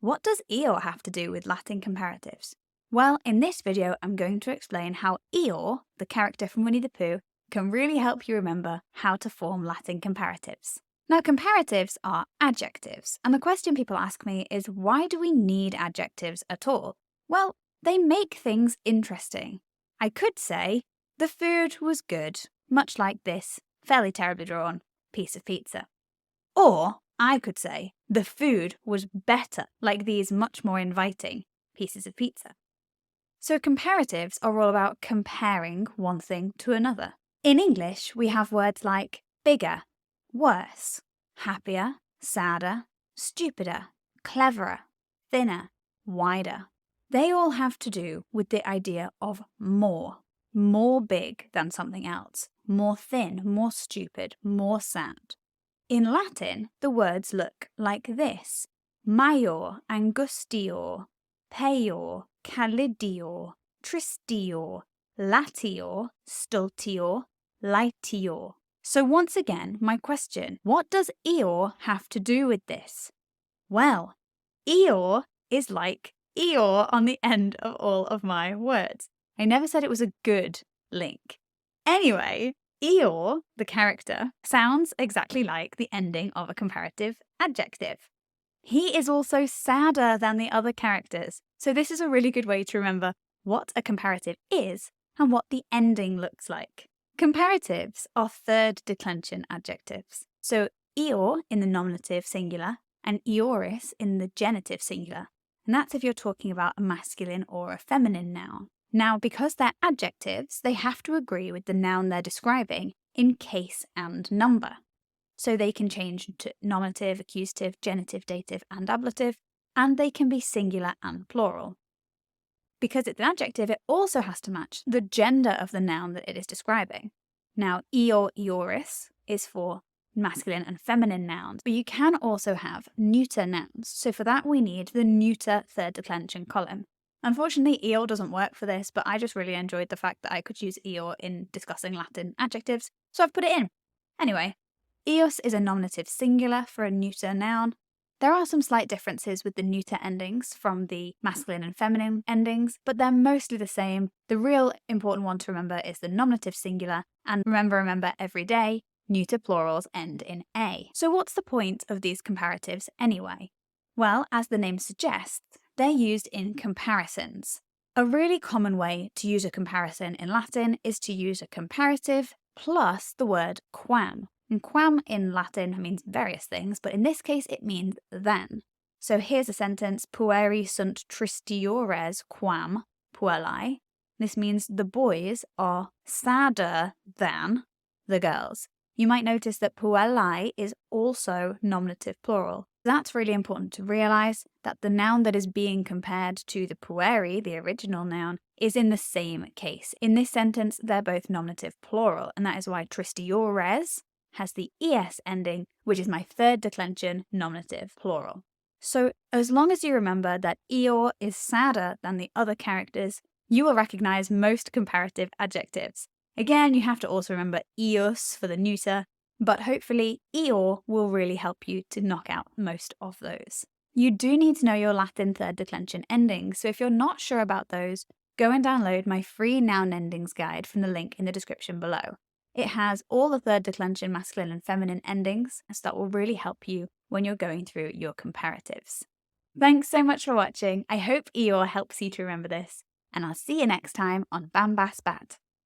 What does Eeyore have to do with Latin comparatives? Well, in this video, I'm going to explain how Eeyore, the character from Winnie the Pooh, can really help you remember how to form Latin comparatives. Now, comparatives are adjectives, and the question people ask me is, why do we need adjectives at all? Well, they make things interesting. I could say, the food was good, much like this fairly terribly drawn piece of pizza. Or I could say, the food was better, like these much more inviting pieces of pizza. So comparatives are all about comparing one thing to another. In English, we have words like bigger, worse, happier, sadder, stupider, cleverer, thinner, wider. They all have to do with the idea of more big than something else, more thin, more stupid, more sad. In Latin, the words look like this: maior, angustior, peior, calidior, tristior, latior, stultior, laetior. So once again, my question, what does Eeyore have to do with this? Well, Eeyore is like Eeyore on the end of all of my words. I never said it was a good link. Anyway, Eeyore, the character, sounds exactly like the ending of a comparative adjective. He is also sadder than the other characters, so this is a really good way to remember what a comparative is and what the ending looks like. Comparatives are third declension adjectives, so Eeyore in the nominative singular and Eoris in the genitive singular, and that's if you're talking about a masculine or a feminine noun. Now, because they're adjectives, they have to agree with the noun they're describing in case and number. So they can change to nominative, accusative, genitive, dative, and ablative, and they can be singular and plural. Because it's an adjective, it also has to match the gender of the noun that it is describing. Now, Eeyore, Eoris is for masculine and feminine nouns, but you can also have neuter nouns. So for that, we need the neuter third declension column. Unfortunately, Eeyore doesn't work for this, but I just really enjoyed the fact that I could use Eeyore in discussing Latin adjectives, so I've put it in. Anyway, Eos is a nominative singular for a neuter noun. There are some slight differences with the neuter endings from the masculine and feminine endings, but they're mostly the same. The real important one to remember is the nominative singular, and remember every day, neuter plurals end in A. So what's the point of these comparatives anyway? Well, as the name suggests, they're used in comparisons. A really common way to use a comparison in Latin is to use a comparative plus the word quam. And quam in Latin means various things, but in this case it means than. So here's a sentence: pueri sunt tristiores quam puellae. This means the boys are sadder than the girls. You might notice that puellae is also nominative plural. That's really important to realise, that the noun that is being compared to the pueri, the original noun, is in the same case. In this sentence, they're both nominative plural, and that is why tristiores has the es ending, which is my third declension nominative plural. So as long as you remember that Eeyore is sadder than the other characters, you will recognise most comparative adjectives. Again, you have to also remember Eos for the neuter, but hopefully Eeyore will really help you to knock out most of those. You do need to know your Latin third declension endings, so if you're not sure about those, go and download my free noun endings guide from the link in the description below. It has all the third declension masculine and feminine endings, so that will really help you when you're going through your comparatives. Thanks so much for watching. I hope Eeyore helps you to remember this, and I'll see you next time on bambasbat.